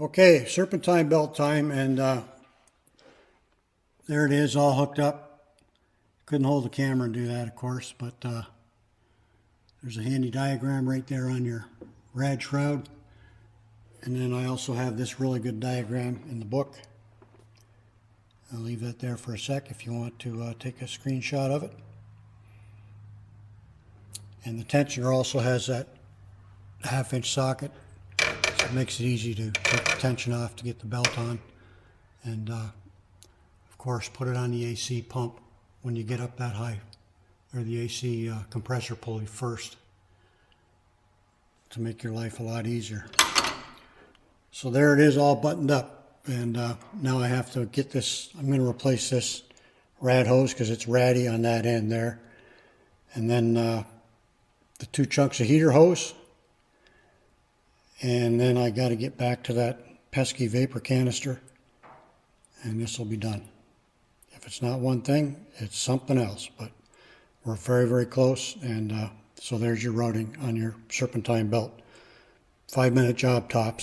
Okay, Serpentine belt time, and there it is, all hooked up. Couldn't hold the camera and do that, of course, but there's a handy diagram right there on your rad shroud. And then I also have this really good diagram in the book. I'll leave that there for a sec if you want to take a screenshot of it. And the tensioner also has that 1/2-inch socket, so it makes it easy to take the tension off to get the belt on. And of course, put it on the AC pump when you get up that high, or the AC compressor pulley first, to make your life a lot easier. So there it is, all buttoned up, and now I have to get this. I'm going to replace this rad hose because it's ratty on that end there, and then the 2 chunks of heater hose, and then I got to get back to that pesky vapor canister, and this will be done. If it's not one thing, it's something else, but we're very, very close. And so there's your routing on your Serpentine belt. 5-minute job tops.